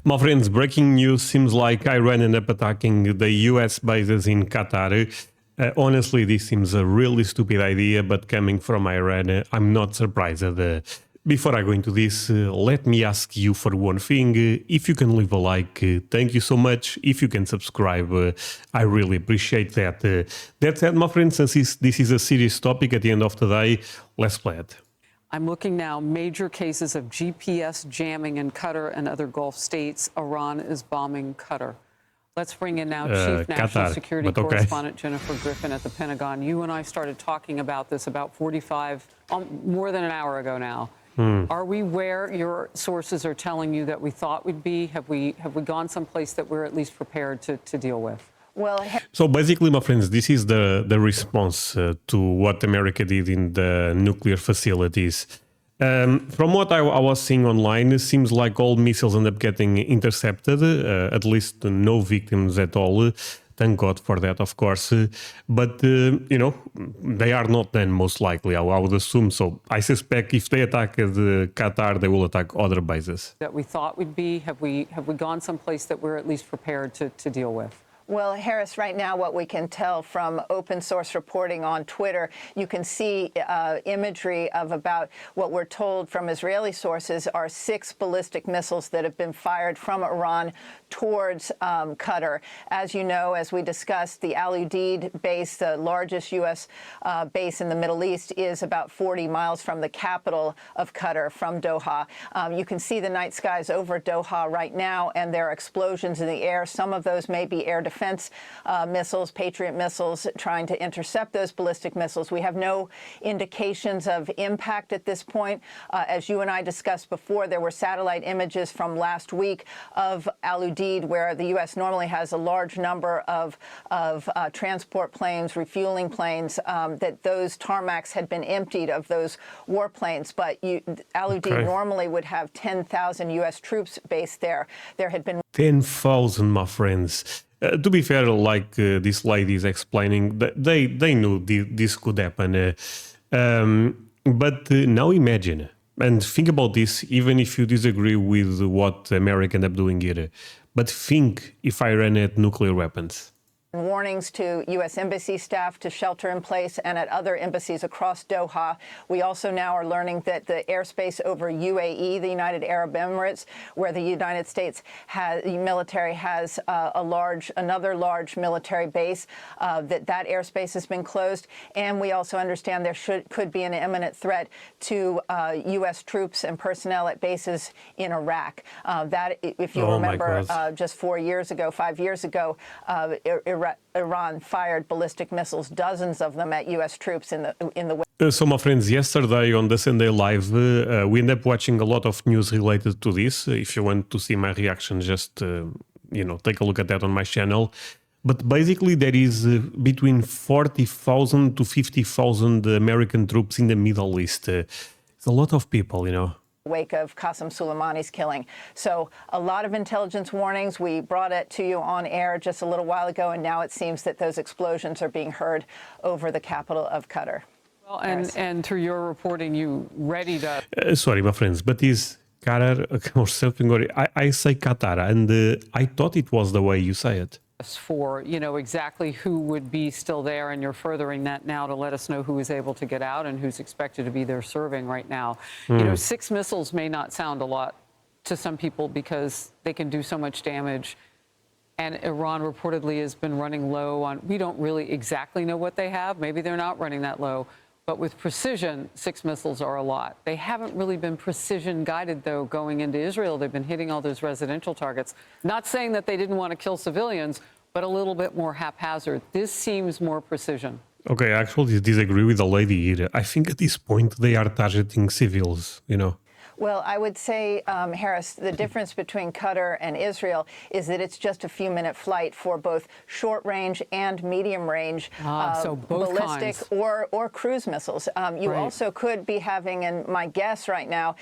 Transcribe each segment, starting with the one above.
My friends, breaking news seems like Iran ended up attacking the US bases in Qatar. Honestly, this seems a really stupid idea, but coming from Iran, I'm not surprised. Before I go into this, let me ask you for one thing. If you can leave a like, thank you so much. If you can subscribe, I really appreciate that. That said, my friends, since this is a serious topic at the end of the day, let's play it. I'm looking now, major cases of GPS jamming in Qatar and other Gulf states. Iran is bombing Qatar. Let's bring in now Chief National Qatar, Security Correspondent Jennifer Griffin at the Pentagon. You and I started talking about this about more than an hour ago now. Are we where your sources are telling you that we thought we'd be? Have we gone someplace that we're at least prepared to deal with? Well, so basically, my friends, this is the response to what America did in the nuclear facilities. From what I was seeing online, it seems like all missiles end up getting intercepted, at least no victims at all. Thank God for that, of course. But, they are not then, most likely, I would assume. So I suspect if they attack Qatar, they will attack other bases. That we thought we'd be? Have we gone someplace that we're at least prepared to deal with? Well, Harris, right now what we can tell from open source reporting on Twitter, you can see imagery of about what we're told from Israeli sources are 6 ballistic missiles that have been fired from Iran towards Qatar. As you know, as we discussed, the Al Udeid base, the largest U.S. Base in the Middle East, is about 40 miles from the capital of Qatar, from Doha. You can see the night skies over Doha right now, and there are explosions in the air. Some of those may be air defense missiles, Patriot missiles, trying to intercept those ballistic missiles. We have no indications of impact at this point. As you and I discussed before, there were satellite images from last week of Al Udeid, where the U.S. normally has a large number of transport planes, refueling planes, that those tarmacs had been emptied of those warplanes. But Al Udeid normally would have 10,000 U.S. troops based there. There had been 10,000, my friends. To be fair, like this lady is explaining, they knew this could happen. But now imagine, and think about this, even if you disagree with what America ended up doing here, but think if Iran had nuclear weapons. Warnings to U.S. embassy staff to shelter in place and at other embassies across Doha. We also now are learning that the airspace over UAE, the United Arab Emirates, where the United States military has another large military base, that airspace has been closed. And we also understand there could be an imminent threat to U.S. troops and personnel at bases in Iraq. That, if you remember, just 5 years ago, Iran fired ballistic missiles, dozens of them at U.S. troops in the So, my friends, yesterday on the Sunday Live, we ended up watching a lot of news related to this. If you want to see my reaction, just, take a look at that on my channel. But basically, there is between 40,000 to 50,000 American troops in the Middle East. It's a lot of people, wake of Qasem Soleimani's killing. So a lot of intelligence warnings. We brought it to you on air just a little while ago, and now it seems that those explosions are being heard over the capital of Qatar. Well, and through your reporting, you ready to... sorry, my friends, but is Qatar or something? Or I say Qatar, and I thought it was the way you say it. For exactly who would be still there, and you're furthering that now to let us know who is able to get out and who's expected to be there serving right now. 6 missiles may not sound a lot to some people because they can do so much damage, and Iran reportedly has been running low on, we don't really exactly know what they have. Maybe they're not running that low, but with precision, 6 missiles are a lot. They haven't really been precision guided, though, going into Israel. They've been hitting all those residential targets. Not saying that they didn't want to kill civilians, but a little bit more haphazard. This seems more precision. Okay, I actually disagree with the lady here. I think at this point they are targeting civils, Well, I would say, Harris, the difference between Qatar and Israel is that it's just a few-minute flight for both short-range and medium-range so both ballistic kinds. or cruise missiles. You also could be having, and my guess right now,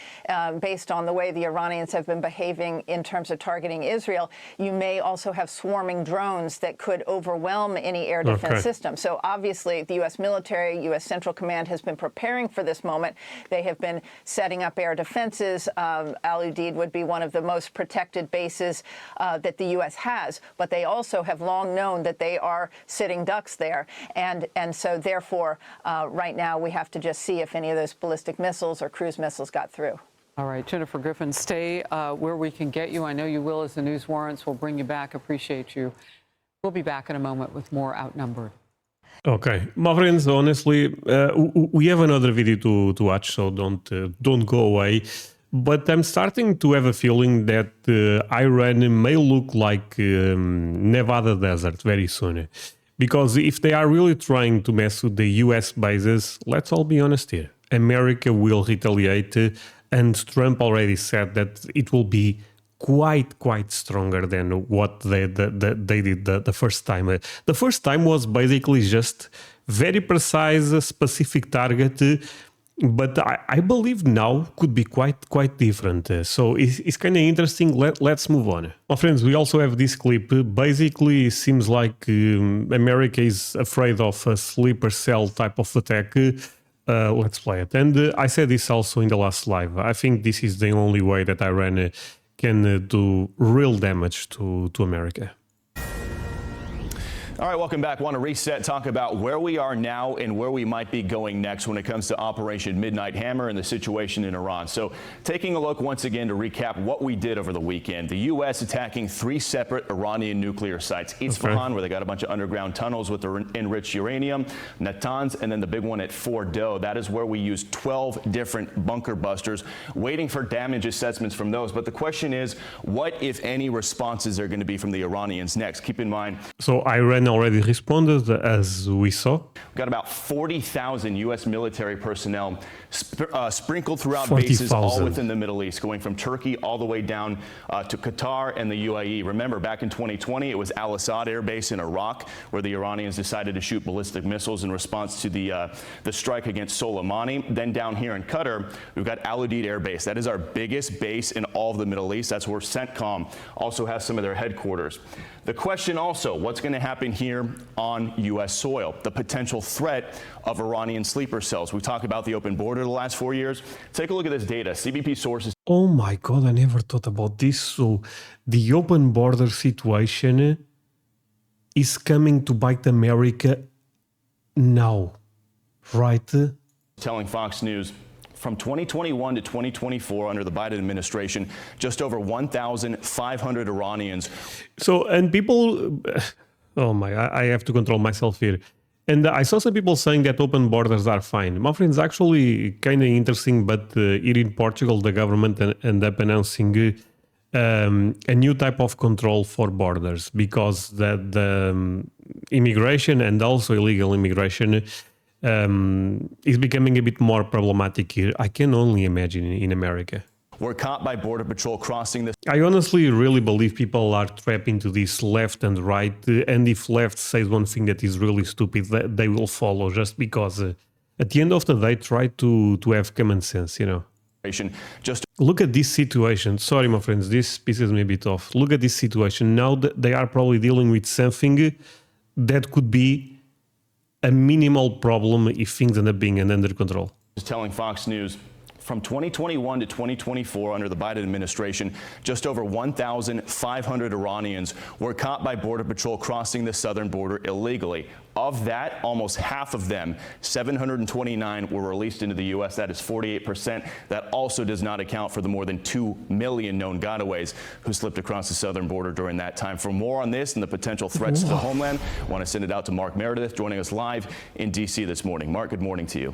based on the way the Iranians have been behaving in terms of targeting Israel, you may also have swarming drones that could overwhelm any air defense system. So obviously, the U.S. military, U.S. Central Command has been preparing for this moment. They have been setting up air defense senses, Al Udeid would be one of the most protected bases that the U.S. has. But they also have long known that they are sitting ducks there. And so, therefore, right now we have to just see if any of those ballistic missiles or cruise missiles got through. All right, Jennifer Griffin, stay where we can get you. I know you will as the news warrants. We'll bring you back. Appreciate you. We'll be back in a moment with more Outnumbered. Okay, my friends, honestly, we have another video to watch, so don't go away. But I'm starting to have a feeling that Iran may look like Nevada desert very soon. Because if they are really trying to mess with the US bases, let's all be honest here, America will retaliate, and Trump already said that it will be quite stronger than what they did the first time. The first time was basically just very precise, specific target, but I believe now could be quite different. So it's kind of interesting. Let's move on. My friends, we also have this clip. Basically, it seems like America is afraid of a sleeper cell type of attack. Let's play it. And I said this also in the last live. I think this is the only way that Iran can do real damage to America. All right, welcome back. Want to reset, talk about where we are now and where we might be going next when it comes to Operation Midnight Hammer and the situation in Iran. So taking a look once again to recap what we did over the weekend. The U.S. attacking 3 separate Iranian nuclear sites. Isfahan, where they got a bunch of underground tunnels with enriched uranium. Natanz, and then the big one at Fordo. That is where we used 12 different bunker busters, waiting for damage assessments from those. But the question is, what, if any, responses are going to be from the Iranians next? Keep in mind. So Iran already responded, as we saw. We've got about 40,000 U.S. military personnel sprinkled throughout bases all within the Middle East, going from Turkey all the way down to Qatar and the UAE. Remember, back in 2020, it was Al Assad Air Base in Iraq, where the Iranians decided to shoot ballistic missiles in response to the strike against Soleimani. Then down here in Qatar, we've got Al Udeid Air Base. That is our biggest base in all of the Middle East. That's where CENTCOM also has some of their headquarters. The question also, what's going to happen here on U.S. soil? The potential threat of Iranian sleeper cells. We talked about the open border the last 4 years. Take a look at this data. CBP sources. Oh my God, I never thought about this. So the open border situation is coming to bite America now, right? Telling Fox News, from 2021 to 2024, under the Biden administration, just over 1,500 Iranians. So, and people, oh my, I have to control myself here. And I saw some people saying that open borders are fine. My friends, actually kind of interesting, but here in Portugal, the government ended up announcing a new type of control for borders, because the immigration and also illegal immigration is becoming a bit more problematic here. I can only imagine in America. Were caught by Border Patrol crossing this. I honestly really believe people are trapped into this left and right, and if left says one thing that is really stupid, they will follow, just because at the end of the day, try to have common sense, you know. Just look at this situation. Sorry, my friends, this pisses me a bit off. Look at this situation. Now that they are probably dealing with something that could be a minimal problem if things end up being under control. Telling Fox News, from 2021 to 2024, under the Biden administration, just over 1,500 Iranians were caught by Border Patrol crossing the southern border illegally. Of that, almost half of them, 729, were released into the U.S. That is 48%. That also does not account for the more than 2 million known gotaways who slipped across the southern border during that time. For more on this and the potential threats to the homeland, I want to send it out to Mark Meredith, joining us live in D.C. this morning. Mark, good morning to you.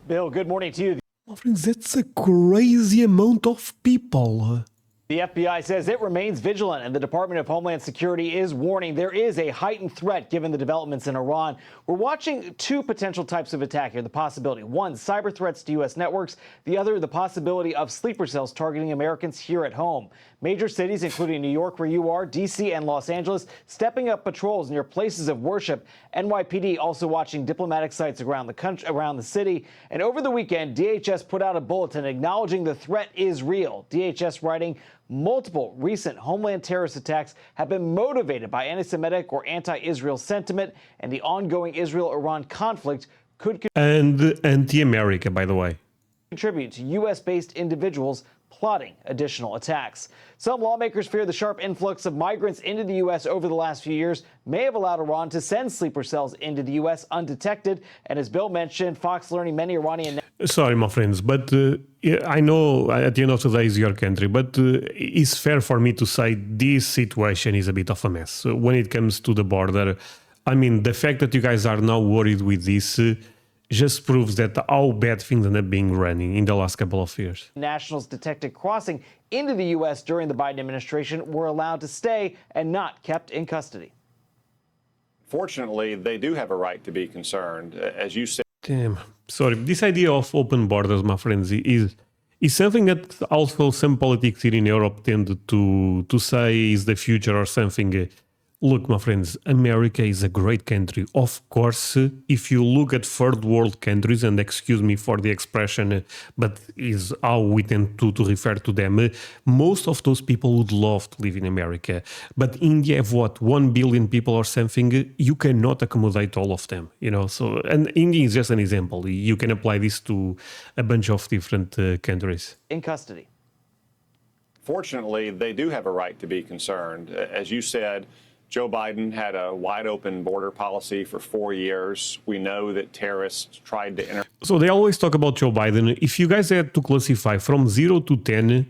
Bill, good morning to you. My friends, that's a crazy amount of people. The FBI says it remains vigilant, and the Department of Homeland Security is warning there is a heightened threat given the developments in Iran. We're watching 2 potential types of attack here. The possibility, one, cyber threats to U.S. networks. The other, the possibility of sleeper cells targeting Americans here at home. Major cities, including New York, where you are, D.C. and Los Angeles, stepping up patrols near places of worship. NYPD also watching diplomatic sites around the country, around the city. And over the weekend, DHS put out a bulletin acknowledging the threat is real. DHS writing, multiple recent homeland terrorist attacks have been motivated by anti-Semitic or anti-Israel sentiment, and the ongoing Israel-Iran conflict could and anti-America, by the way, contribute to U.S.-based individuals plotting additional attacks. Some lawmakers fear the sharp influx of migrants into the U.S. over the last few years may have allowed Iran to send sleeper cells into the U.S. undetected. And as Bill mentioned, Fox learning many Iranian... Sorry, my friends, but I know at the end of the day is your country, but it's fair for me to say this situation is a bit of a mess. When it comes to the border, I mean, the fact that you guys are now worried with this just proves that how bad things end up being running in the last couple of years. Nationals detected crossing into the U.S. during the Biden administration were allowed to stay and not kept in custody. Fortunately, they do have a right to be concerned. As you said, Damn. Sorry. This idea of open borders, my friends, is something that also some politics here in Europe tend to say is the future or something. Look, my friends, America is a great country. Of course, if you look at third world countries, and excuse me for the expression, but is how we tend to refer to them, most of those people would love to live in America. But India have what, 1 billion people or something? You cannot accommodate all of them, you know. So, and India is just an example. You can apply this to a bunch of different countries. In custody. fortunately, they do have a right to be concerned. As you said, Joe Biden had a wide open border policy for 4 years. We know that terrorists tried to enter. So they always talk about Joe Biden. If you guys had to classify from 0 to 10,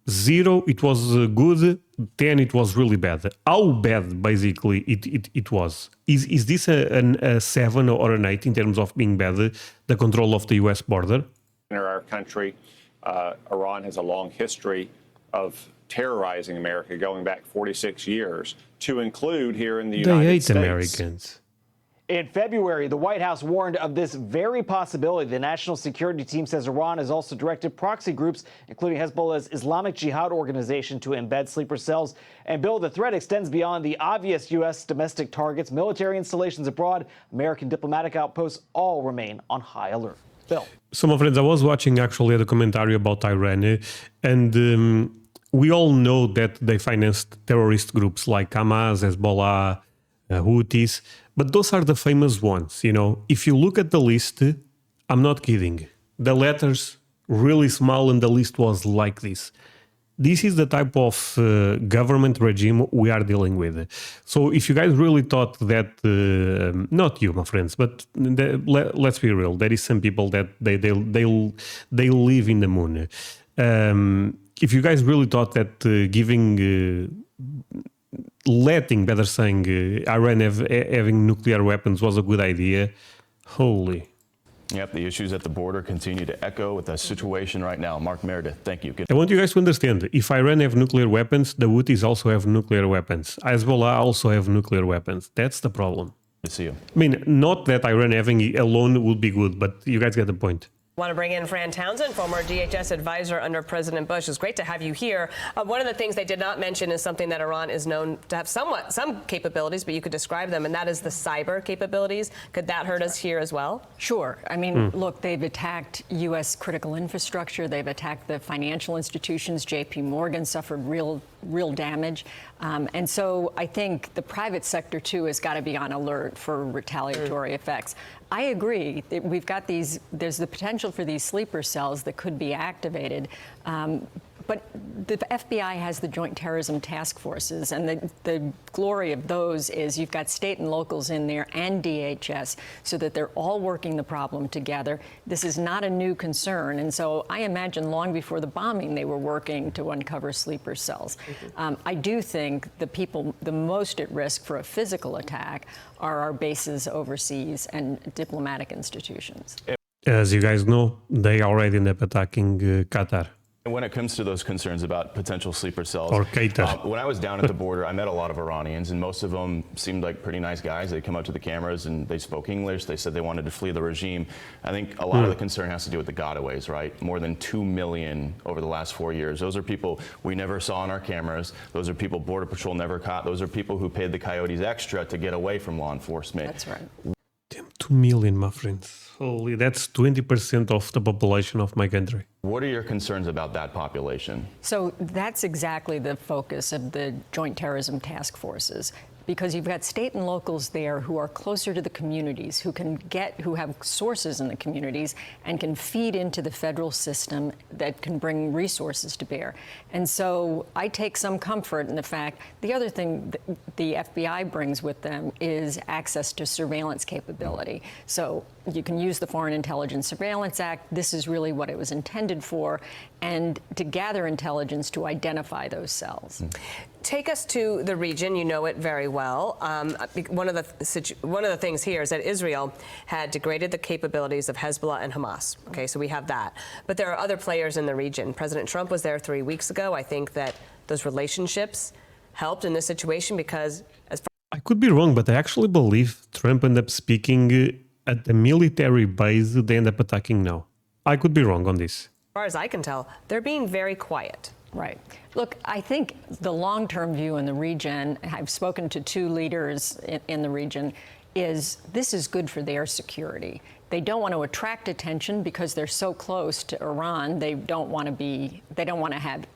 0 it was good, 10 it was really bad. How bad basically it was? Is this a 7 or an 8 in terms of being bad, the control of the US border? Enter our country. Iran has a long history of terrorizing America going back 46 years, to include here in the United States. They hate Americans. In February, the White House warned of this very possibility. The National Security Team says Iran has also directed proxy groups, including Hezbollah's Islamic Jihad organization, to embed sleeper cells. And Bill, the threat extends beyond the obvious U.S. domestic targets. Military installations abroad, American diplomatic outposts all remain on high alert. Bill. So, my friends, I was watching actually a documentary about Iran, and we all know that they financed terrorist groups like Hamas, Hezbollah, Houthis, but those are the famous ones, you know. If you look at the list, I'm not kidding. The letters really small and the list was like this. This is the type of government regime we are dealing with. So if you guys really thought that, not you, my friends, but let's be real, there is some people that they live in the moon. If you guys really thought that Iran having nuclear weapons was a good idea, holy. Yep, the issues at the border continue to echo with the situation right now. Mark Meredith, thank you. I want you guys to understand, if Iran have nuclear weapons, the Houthis also have nuclear weapons. Hezbollah also have nuclear weapons. That's the problem. Good to see you. I mean, not that Iran having it alone would be good, but you guys get the point. Want to bring in Fran Townsend, former DHS advisor under President Bush. It's great to have you here. One of the things they did not mention is something that Iran is known to have some capabilities, but you could describe them, and that is the cyber capabilities. Could that hurt us here as well? Sure. I mean, look, they've attacked U.S. critical infrastructure. They've attacked the financial institutions. J.P. Morgan suffered real damage. And so I think the private sector, too, has got to be on alert for retaliatory effects. I agree that we've got there's the potential for these sleeper cells that could be activated. But the FBI has the Joint Terrorism Task Forces, and the glory of those is you've got state and locals in there and DHS so that they're all working the problem together. This is not a new concern. And so I imagine long before the bombing, they were working to uncover sleeper cells. I do think the people the most at risk for a physical attack are our bases overseas and diplomatic institutions. As you guys know, they already end up attacking Qatar. When it comes to those concerns about potential sleeper cells, or Qatar. When I was down at the border, I met a lot of Iranians, and most of them seemed like pretty nice guys. They'd come up to the cameras and they spoke English. They said they wanted to flee the regime. I think a lot of the concern has to do with the gotaways, right? More than 2 million over the last 4 years. Those are people we never saw on our cameras. Those are people Border Patrol never caught. Those are people who paid the coyotes extra to get away from law enforcement. That's right. Damn, 2 million, my friends. Holy, that's 20% of the population of my country. What are your concerns about that population? So that's exactly the focus of the Joint Terrorism Task Forces. because you've got state and locals there who are closer to the communities, who have sources in the communities and can feed into the federal system that can bring resources to bear. And so I take some comfort in the fact, the other thing the FBI brings with them is access to surveillance capability. So you can use the Foreign Intelligence Surveillance Act. This is really what it was intended for, and to gather intelligence to identify those cells. Take us to the region. You know it very well. One of the things here is that Israel had degraded the capabilities of Hezbollah and Hamas. Okay, so we have that. But there are other players in the region. President Trump was there 3 weeks ago. I think that those relationships helped in this situation because, as far I could be wrong, but I actually believe Trump ended up speaking at the military base they end up attacking now. I could be wrong on this. as I can tell, they're being very quiet. Right. Look, I think the long-term view in the region, I've spoken to 2 leaders in the region, is this is good for their security. They don't want to attract attention because they're so close to Iran. They don't want to have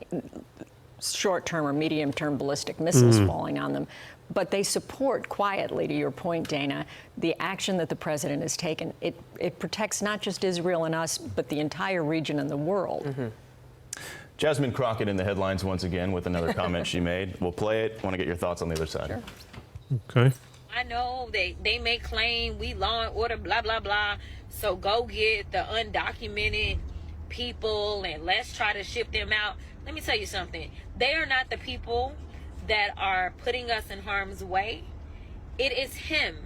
short-term or medium-term ballistic missiles falling on them. But they support quietly, to your point, Dana, the action that the president has taken. It protects not just Israel and us, but the entire region and the world. Jasmine Crockett in the headlines once again with another comment she made. We'll play it. I want to get your thoughts on the other side. Sure. Okay. I know they may claim we law and order, blah, blah, blah. So go get the undocumented people and let's try to ship them out. Let me tell you something. They are not the people that are putting us in harm's way. It is him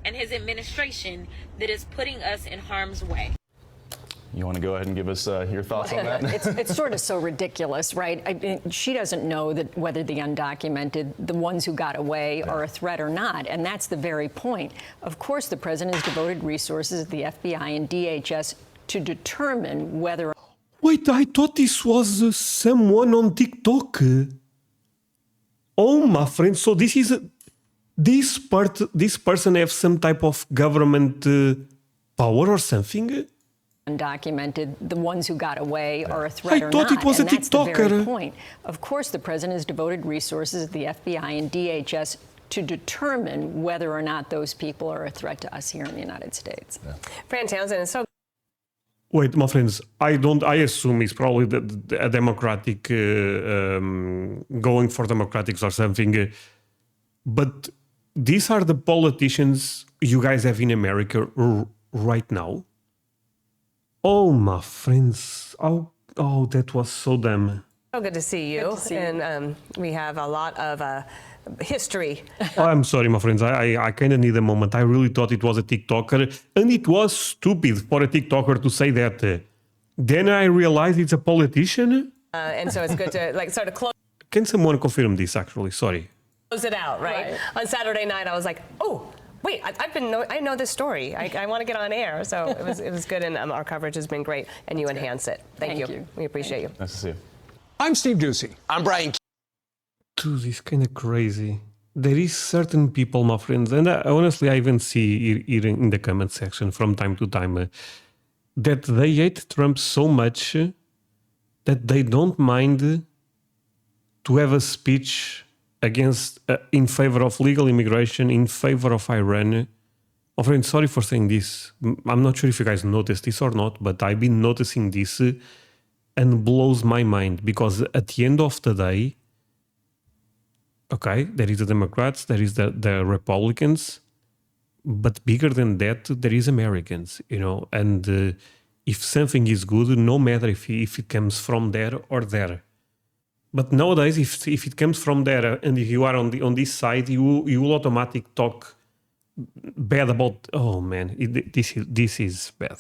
and his administration that is putting us in harm's way. You want to go ahead and give us your thoughts on that? It's sort of so ridiculous, right? I mean, she doesn't know that whether the undocumented, the ones who got away, are a threat or not, and that's the very point. Of course, the president has devoted resources at the FBI and DHS to determine whether... Wait, I thought this was someone on TikTok. Oh, my friend, so this is... this person has some type of government power or something? Undocumented, the ones who got away are a threat or not. I thought it was a and that's the very TikToker. point. Of course, the president has devoted resources at the FBI and DHS to determine whether or not those people are a threat to us here in the United States. Fran Townsend, it's so... Wait, my friends, I assume it's probably a democratic, going for democratics or something. But these are the politicians you guys have in America right now. Oh, my friends. Oh, that was so dumb. So good to see you. And we have a lot of history. Oh, I'm sorry, my friends. I kind of need a moment. I really thought it was a TikToker. And it was stupid for a TikToker to say that. Then I realized it's a politician. And so it's good to sort of close Can someone confirm this, actually? Sorry. it out, right? On Saturday night, I was like, oh, wait, I know this story. I want to get on air. So it was good, and our coverage has been great, and you enhance it. Thank you. We appreciate you. Nice to see you. I'm Steve Ducey. I'm Brian. Dude, it's kind of crazy. There is certain people, my friends, and honestly, I even see here in the comment section from time to time that they hate Trump so much that they don't mind to have a speech against, in favor of legal immigration, in favor of Iran. My friend, sorry for saying this. I'm not sure if you guys noticed this or not, but I've been noticing this and blows my mind because at the end of the day, okay, there is the Democrats, there is the Republicans, but bigger than that, there is Americans, you know, and if something is good, no matter if it comes from there or there. But nowadays, if it comes from there and if you are on this side, you will automatically talk bad about. Oh man, this is bad.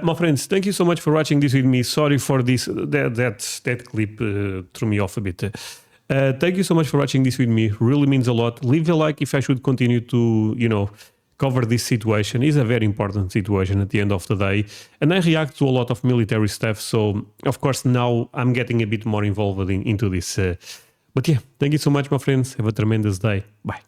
My friends, thank you so much for watching this with me. Sorry for this that clip threw me off a bit. Thank you so much for watching this with me. Really means a lot. Leave a like if I should continue to cover this situation. It's a very important situation at the end of the day. And I react to a lot of military stuff. So, of course, now I'm getting a bit more involved into this. But yeah, thank you so much, my friends. Have a tremendous day. Bye.